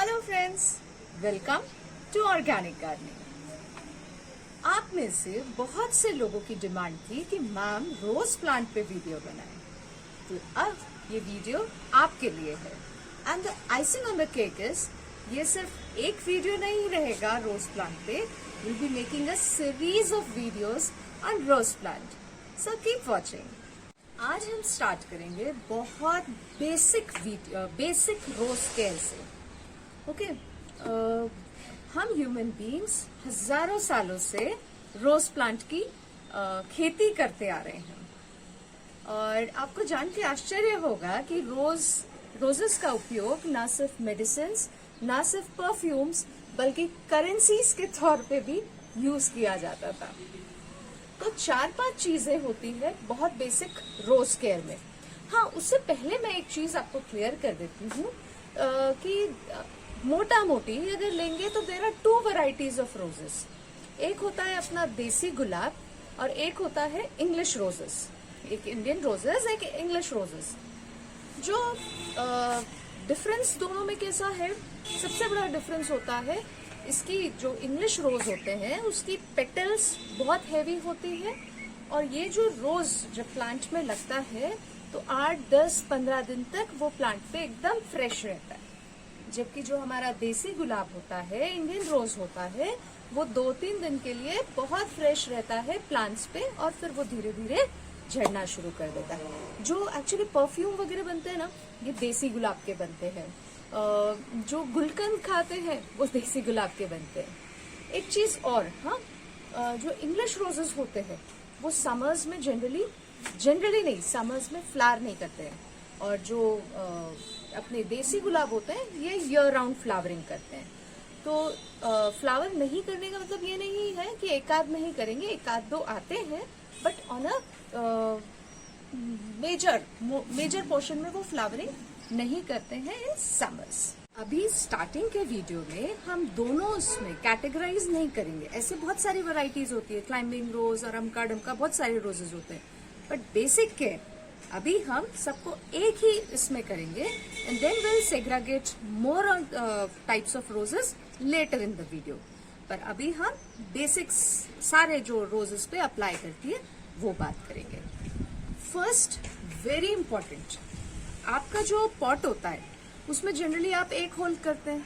Hello friends, welcome to organic gardening. आप में से बहुत से लोगों की डिमांड थी कि मैम रोज प्लांट पे वीडियो बनाएं, तो अब ये वीडियो आपके लिए है। And the icing on the cake is, ये सिर्फ एक वीडियो नहीं रहेगा रोज प्लांट पे, will be making a series of videos on rose plant, so keep watching. आज हम स्टार्ट करेंगे बहुत बेसिक रोज केयर से। ओके, हम ह्यूमन बीइंग्स हजारों सालों से रोज प्लांट की खेती करते आ रहे हैं और आपको जान के आश्चर्य होगा कि रोजेस का उपयोग ना सिर्फ मेडिसिन, ना सिर्फ परफ्यूम्स, बल्कि करेंसीज के तौर पे भी यूज किया जाता था। तो 4-5 चीजें होती है बहुत बेसिक रोज केयर में। हाँ, उससे पहले मैं एक चीज आपको क्लियर कर देती हूँ कि मोटा मोटी अगर लेंगे तो there are 2 varieties of roses. एक होता है अपना देसी गुलाब और एक होता है इंग्लिश रोजेस। एक इंडियन रोजेस, एक इंग्लिश रोजेस। जो डिफरेंस दोनों में कैसा है? सबसे बड़ा डिफरेंस होता है इसकी जो इंग्लिश रोज होते हैं उसकी पेटल्स बहुत हैवी होती है और ये जो रोज जब प्लांट में लगता है तो 8, 10, 15 दिन तक वो प्लांट पे एकदम फ्रेश रहता है। जबकि जो हमारा देसी गुलाब होता है, इंडियन रोज होता है, वो 2-3 दिन के लिए बहुत फ्रेश रहता है प्लांट्स पे और फिर वो धीरे धीरे झड़ना शुरू कर देता है। जो एक्चुअली परफ्यूम वगैरह बनते हैं ना, ये देसी गुलाब के बनते हैं। जो गुलकंद खाते हैं वो देसी गुलाब के बनते हैं। एक चीज और, हाँ, जो इंग्लिश रोजेस होते हैं वो समर्स में जनरली नहीं, समर्स में फ्लावर नहीं करते हैं और जो अपने देसी गुलाब होते हैं ये ईयर राउंड फ्लावरिंग करते हैं। तो फ्लावर नहीं करने का मतलब ये नहीं है कि एक आध नहीं करेंगे, एक आध दो आते हैं, but on a major portion में वो फ्लावरिंग नहीं करते हैं इन समर्स। अभी स्टार्टिंग के वीडियो में हम दोनों उसमें कैटेगराइज नहीं करेंगे। ऐसे बहुत सारी वैरायटीज होती है, क्लाइंबिंग रोज और अमका डमका, बहुत सारे रोजेस होते हैं, बट बेसिक केयर अभी हम सबको एक ही इसमें करेंगे and then will segregate more types of roses later in the video. पर अभी हम बेसिक्स सारे जो रोजेस पे अप्लाई करती है वो बात करेंगे। फर्स्ट, वेरी इंपॉर्टेंट, आपका जो पॉट होता है उसमें जनरली आप एक होल करते हैं।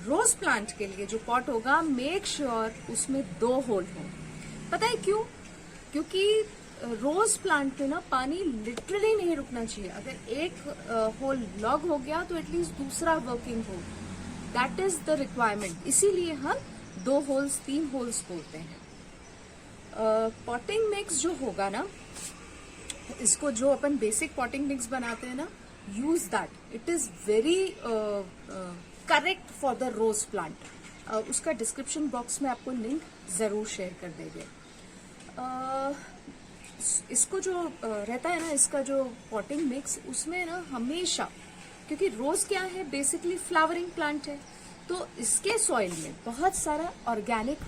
रोज प्लांट के लिए जो पॉट होगा, मेक श्योर उसमें 2 होल हो। पता है क्यों? क्योंकि रोज प्लांट पे ना पानी लिटरली नहीं रुकना चाहिए। अगर एक होल लॉग हो गया तो एटलीस्ट दूसरा वर्किंग हो, दैट इज द रिक्वायरमेंट। इसीलिए हम 2 होल्स 3 होल्स बोलते हैं। पॉटिंग मिक्स जो होगा ना, इसको जो अपन बेसिक पॉटिंग मिक्स बनाते हैं ना, use that, it is very correct for the rose plant. उसका डिस्क्रिप्शन बॉक्स में आपको लिंक जरूर शेयर कर देंगे। इसको जो रहता है ना, इसका जो पॉटिंग मिक्स, उसमें ना हमेशा, क्योंकि रोज क्या है, बेसिकली फ्लावरिंग प्लांट है, तो इसके सॉइल में बहुत सारा ऑर्गेनिक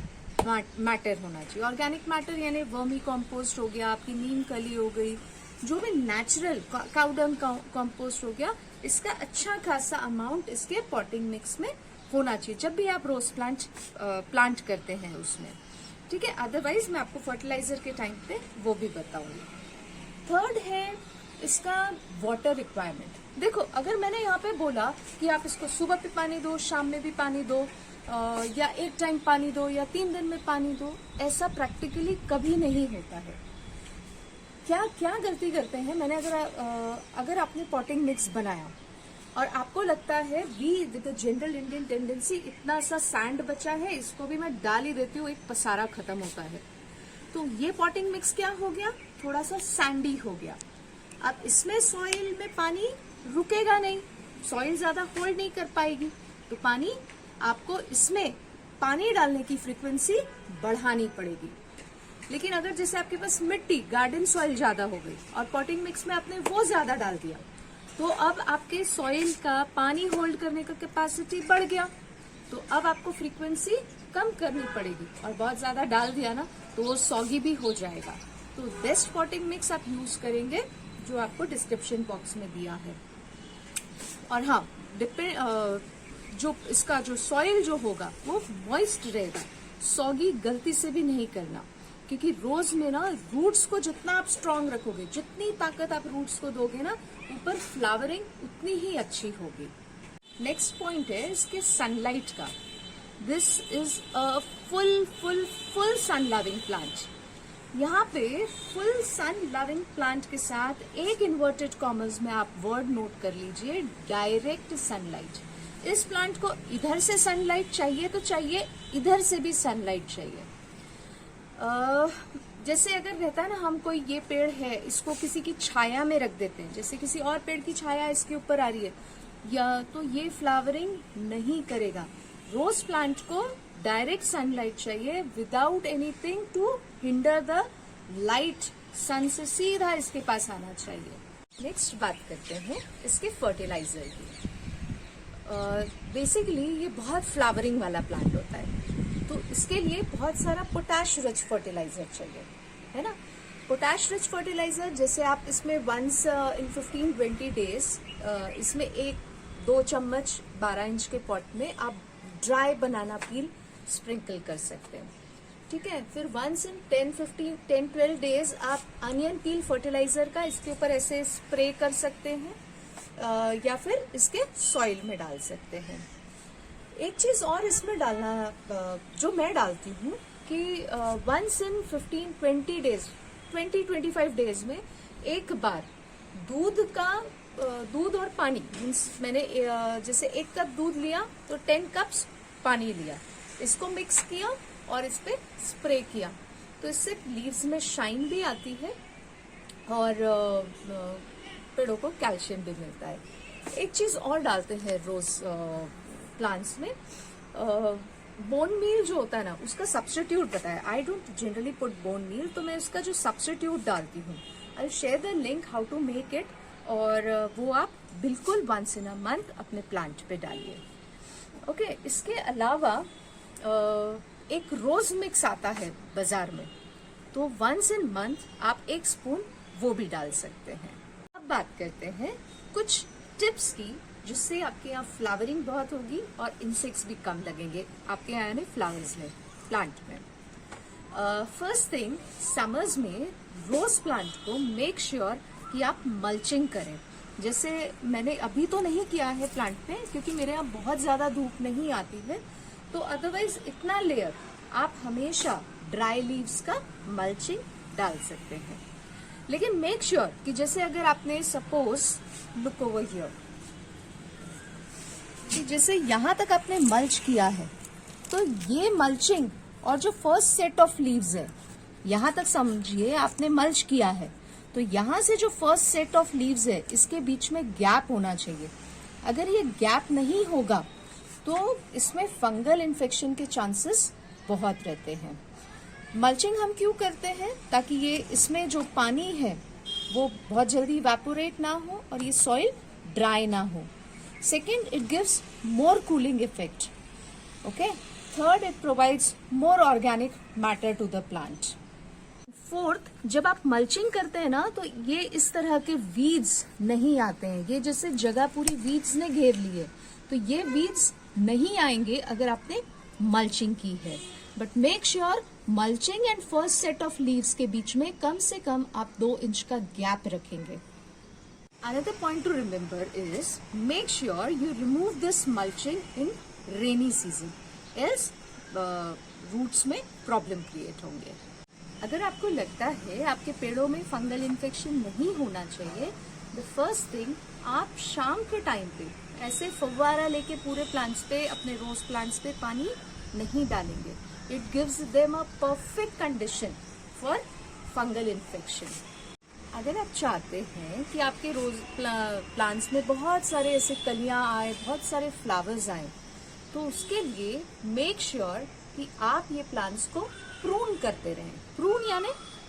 मैटर होना चाहिए। ऑर्गेनिक मैटर यानी वर्मी कॉम्पोस्ट हो गया, आपकी नीम कली हो गई, जो भी नेचुरल काउडंग कॉम्पोस्ट हो गया, इसका अच्छा खासा अमाउंट इसके पॉटिंग मिक्स में होना चाहिए जब भी आप रोज प्लांट करते हैं उसमें, ठीक है। अदरवाइज मैं आपको फर्टिलाइजर के टाइम पे वो भी बताऊंगी। थर्ड है इसका वाटर रिक्वायरमेंट। देखो, अगर मैंने यहाँ पे बोला कि आप इसको सुबह पे पानी दो, शाम में भी पानी दो, या एक टाइम पानी दो, या 3 दिन में पानी दो, ऐसा प्रैक्टिकली कभी नहीं होता है। क्या गलती करते हैं? मैंने अगर आपने पॉटिंग मिक्स बनाया और आपको लगता है we with general Indian tendency, इतना सा सैंड बचा है, इसको भी मैं डाल ही देती हूँ, एक पसारा खत्म होता है, तो ये पॉटिंग मिक्स क्या हो गया? थोड़ा सा सैंडी हो गया। अब इसमें सॉइल में पानी रुकेगा नहीं, सॉइल ज्यादा होल्ड नहीं कर पाएगी, तो पानी आपको इसमें पानी डालने की फ्रीक्वेंसी बढ़ानी पड़ेगी। लेकिन अगर जैसे आपके पास मिट्टी, गार्डन सॉइल ज्यादा हो गई और पॉटिंग मिक्स में आपने वो ज्यादा डाल दिया, तो अब आपके सॉइल का पानी होल्ड करने का कैपेसिटी बढ़ गया, तो अब आपको फ्रीक्वेंसी कम करनी पड़ेगी, और बहुत ज्यादा डाल दिया ना तो वो सॉगी भी हो जाएगा। तो बेस्ट पॉटिंग मिक्स आप यूज करेंगे जो आपको डिस्क्रिप्शन बॉक्स में दिया है। और हाँ, जो इसका जो सॉइल जो होगा वो मॉइस्ट रहेगा। सॉगी गलती से भी नहीं करना, क्योंकि रोज में ना रूट्स को जितना आप स्ट्रांग रखोगे, जितनी ताकत आप रूट्स को दोगे ना, ऊपर फ्लावरिंग उतनी ही अच्छी होगी। नेक्स्ट पॉइंट है इसके सनलाइट का। This is a full sun loving plant. यहाँ पे फुल सन लविंग प्लांट के साथ एक इन्वर्टेड कॉमर्स में आप वर्ड नोट कर लीजिए, डायरेक्ट सनलाइट। इस प्लांट को इधर से सनलाइट चाहिए तो चाहिए, इधर से भी सनलाइट चाहिए। जैसे अगर रहता है ना, हम कोई ये पेड़ है इसको किसी की छाया में रख देते हैं, जैसे किसी और पेड़ की छाया इसके ऊपर आ रही है, या तो ये फ्लावरिंग नहीं करेगा। रोज प्लांट को डायरेक्ट सनलाइट चाहिए, without anything to hinder the light. Sun से सीधा इसके पास आना चाहिए। नेक्स्ट बात करते हैं इसके फर्टिलाइजर की। बेसिकली ये बहुत फ्लावरिंग वाला प्लांट होता है, तो इसके लिए बहुत सारा पोटैश रिच फर्टिलाइजर चाहिए, है ना। पोटैश रिच फर्टिलाइजर जैसे आप इसमें वंस इन 15-20 डेज इसमें 1-2 चम्मच 12 इंच के पॉट में आप ड्राई बनाना पील स्प्रिंकल कर सकते हैं, ठीक है। फिर वंस इन 10-12 डेज आप अनियन पील फर्टिलाइजर का इसके ऊपर ऐसे स्प्रे कर सकते हैं, या फिर इसके सॉइल में डाल सकते हैं। एक चीज और इसमें डालना जो मैं डालती हूँ कि वंस इन 15-20 डेज 20-25 डेज में एक बार दूध और पानी, मीन्स मैंने जैसे 1 कप दूध लिया तो 10 कप्स पानी लिया, इसको मिक्स किया और इस पे स्प्रे किया, तो इससे लीव्स में शाइन भी आती है और पेड़ों को कैल्शियम भी मिलता है। एक चीज और डालते हैं रोज प्लांट्स में, बोन मील जो होता है ना, उसका सब्स्टिट्यूट बताया। I don't generally put bone meal, तो मैं उसका जो सब्स्टिट्यूट डालती हूँ, I share the link how to make it, और वो आप बिल्कुल वंस इन अ मंथ अपने प्लांट पे डालिए। ओके, इसके अलावा एक रोज मिक्स आता है बाजार में, तो वंस इन मंथ आप 1 स्पून वो भी डाल सकते हैं। अब बात करते हैं कुछ टिप्स की, जिससे आपके यहाँ फ्लावरिंग बहुत होगी और इंसेक्ट्स भी कम लगेंगे आपके यहाँ यानी फ्लावर्स में, प्लांट में। फर्स्ट थिंग, समर्स में रोज प्लांट को मेक श्योर कि आप मल्चिंग करें। जैसे मैंने अभी तो नहीं किया है प्लांट पे, क्योंकि मेरे यहाँ बहुत ज्यादा धूप नहीं आती है, तो अदरवाइज इतना लेयर आप हमेशा ड्राई लीव्स का मल्चिंग डाल सकते हैं। लेकिन मेक श्योर कि जैसे अगर आपने सपोज लुक ओवर हियर, कि जैसे यहां तक आपने मल्च किया है, तो ये मल्चिंग और जो फर्स्ट सेट ऑफ लीव्स है, यहां तक समझिए आपने मल्च किया है, तो यहां से जो फर्स्ट सेट ऑफ लीव्स है इसके बीच में गैप होना चाहिए। अगर ये गैप नहीं होगा तो इसमें फंगल इन्फेक्शन के चांसेस बहुत रहते हैं। मल्चिंग हम क्यों करते हैं? ताकि ये इसमें जो पानी है वो बहुत जल्दी इवेपोरेट ना हो और ये सॉइल ड्राई ना हो। Second, it gives more cooling effect. Okay, third, it provides more organic matter to the plant. Fourth, जब आप मल्चिंग करते हैं ना, तो ये इस तरह के वीड्स नहीं आते हैं। ये जैसे जगह पूरी वीड्स ने घेर ली है, तो ये वीड्स नहीं आएंगे अगर आपने मल्चिंग की है। But make sure mulching and first set of leaves के बीच में कम से कम आप 2 इंच का गैप रखेंगे। Another point to remember is make sure you remove this mulching in rainy season, else roots में problem create होंगे। अगर आपको लगता है आपके पेड़ों में फंगल इन्फेक्शन नहीं होना चाहिए, द फर्स्ट थिंग, आप शाम के टाइम पे ऐसे फव्वारा लेके पूरे प्लांट्स पे, अपने रोज प्लांट्स पे पानी नहीं डालेंगे। It gives them a perfect condition for fungal infection. अगर आप चाहते हैं कि आपके रोज प्लांट्स में बहुत सारे ऐसे कलियां आए, बहुत सारे फ्लावर्स आए, तो उसके लिए मेक श्योर कि आप ये प्लांट्स को प्रून करते रहें। प्रून यानी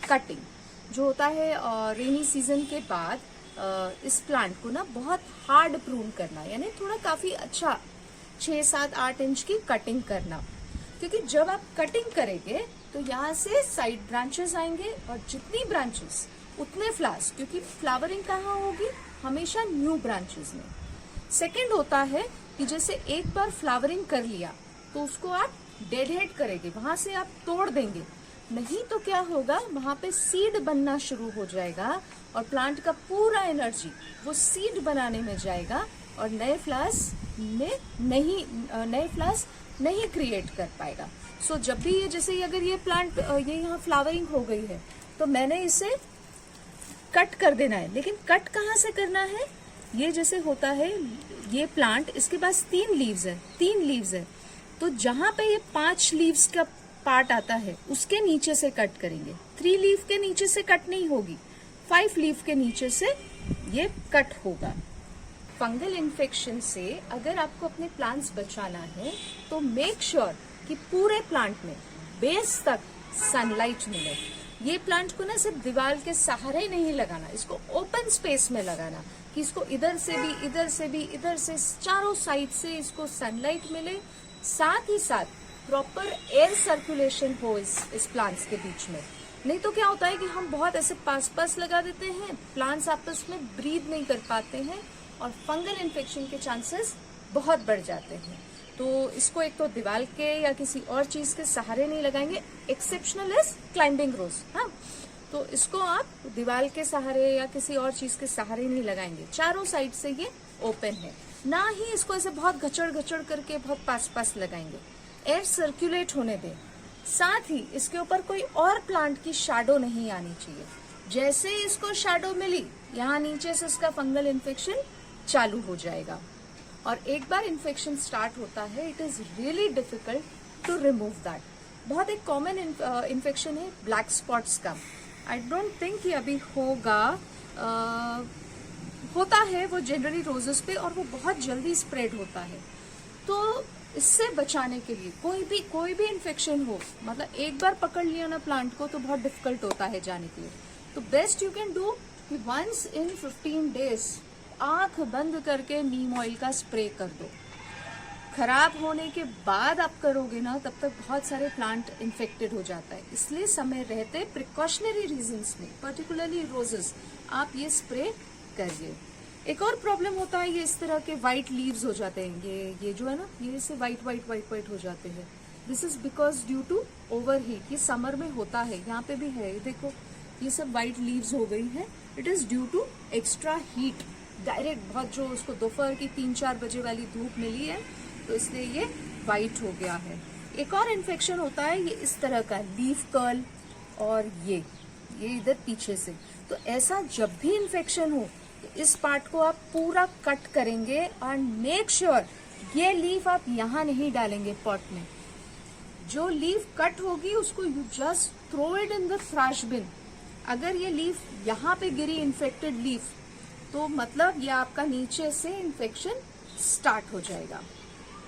कटिंग जो होता है रेनी सीजन के बाद इस प्लांट को ना बहुत हार्ड प्रून करना, यानी थोड़ा काफी अच्छा 6-7-8 इंच की कटिंग करना, क्योंकि जब आप कटिंग करेंगे तो यहाँ से साइड ब्रांचेस आएंगे और जितनी ब्रांचेस उतने फ्लावर्स, क्योंकि फ्लावरिंग कहाँ होगी? हमेशा न्यू ब्रांचेस में। सेकंड होता है कि जैसे एक बार फ्लावरिंग कर लिया तो उसको आप डेड हेड करेंगे, वहां से आप तोड़ देंगे, नहीं तो क्या होगा, वहां पे सीड बनना शुरू हो जाएगा और प्लांट का पूरा एनर्जी वो सीड बनाने में जाएगा और नए फ्लावर्स नहीं क्रिएट कर पाएगा। सो जब भी ये जैसे अगर ये प्लांट ये यहाँ फ्लावरिंग हो गई है तो मैंने इसे कट कर देना है, लेकिन कट कहाँ से करना है, ये जैसे होता है ये प्लांट, इसके पास 3 लीव्स है, तो जहां पे ये 5 लीव्स का पार्ट आता है उसके नीचे से कट करेंगे। 3 लीफ के नीचे से कट नहीं होगी, 5 लीफ के नीचे से ये कट होगा। फंगल इन्फेक्शन से अगर आपको अपने प्लांट्स बचाना है तो मेक श्योर कि पूरे प्लांट में बेस तक सनलाइट मिले। ये प्लांट को ना सिर्फ दीवार के सहारे नहीं लगाना, इसको ओपन स्पेस में लगाना कि इसको इधर से चारों साइड से इसको सनलाइट मिले, साथ ही साथ प्रॉपर एयर सर्कुलेशन हो इस प्लांट्स के बीच में। नहीं तो क्या होता है कि हम बहुत ऐसे पास लगा देते हैं, प्लांट्स आपस में ब्रीथ नहीं कर पाते हैं और फंगल इन्फेक्शन के चांसेस बहुत बढ़ जाते हैं। तो इसको एक तो दीवार के या किसी और चीज के सहारे नहीं लगाएंगे, एक्सेप्शनल इज क्लाइंबिंग रोज। हाँ, तो इसको आप दीवार के सहारे या किसी और चीज के सहारे नहीं लगाएंगे, चारों साइड से ये ओपन है, ना ही इसको ऐसे बहुत घचड़ करके बहुत पास लगाएंगे। एयर सर्कुलेट होने दें, साथ ही इसके ऊपर कोई और प्लांट की शैडो नहीं आनी चाहिए। जैसे इसको शैडो मिली, यहाँ नीचे से इसका फंगल इन्फेक्शन चालू हो जाएगा और एक बार इन्फेक्शन स्टार्ट होता है it is really difficult to remove that. बहुत एक कॉमन इन्फेक्शन है ब्लैक स्पॉट्स का। आई डोंट थिंक कि अभी होगा, होता है वो जनरली रोजेस पे और वो बहुत जल्दी स्प्रेड होता है। तो इससे बचाने के लिए कोई भी इन्फेक्शन हो, मतलब एक बार पकड़ लिया ना प्लांट को तो बहुत डिफिकल्ट होता है जाने के लिए। तो बेस्ट यू कैन डू कि वंस इन 15 डेज आंख बंद करके नीम ऑयल का स्प्रे कर दो। खराब होने के बाद आप करोगे ना तब तक बहुत सारे प्लांट इन्फेक्टेड हो जाता है, इसलिए समय रहते प्रिकॉशनरी रीजंस में पर्टिकुलरली रोजेस आप ये स्प्रे करिए। एक और प्रॉब्लम होता है, ये इस तरह के व्हाइट लीव्स हो जाते हैं, ये जो है ना ये से व्हाइट हो जाते हैं। This is because due to overheat. ये समर में होता है, यहाँ पे भी है, देखो ये सब व्हाइट लीव्स हो गई हैं। It is due to extra heat, direct बहुत जो उसको दोपहर की 3-4 बजे वाली धूप मिली है तो इसलिए ये व्हाइट हो गया है। एक और इन्फेक्शन होता है ये इस तरह का लीफ कर्ल और ये इधर पीछे से। तो ऐसा जब भी इन्फेक्शन हो तो इस पार्ट को आप पूरा कट करेंगे एंड मेक श्योर ये लीफ आप यहाँ नहीं डालेंगे पॉट में। जो लीफ कट होगी उसको you just throw it in the trash bin. अगर ये लीफ यहाँ पे गिरी इन्फेक्टेड लीफ तो मतलब ये आपका नीचे से इन्फेक्शन स्टार्ट हो जाएगा।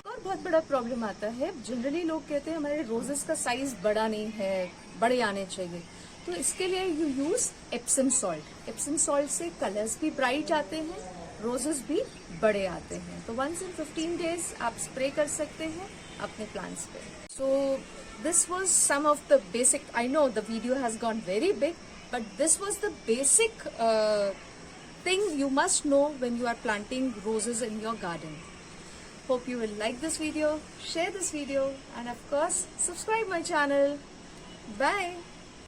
और बहुत बड़ा प्रॉब्लम आता है, जनरली लोग कहते हैं हमारे रोजेस का साइज बड़ा नहीं है, बड़े आने चाहिए, तो इसके लिए you use Epsom salt. Epsom salt से कलर्स भी ब्राइट आते हैं, रोजेस भी बड़े आते हैं। तो वंस इन 15 डेज आप स्प्रे कर सकते हैं अपने प्लांट्स पे। So this was some of the basic, I know the video has gone very big, but this was the basic thing you must know when you are planting roses in your garden. Hope you will like this video, share this video, and of course subscribe my channel. Bye.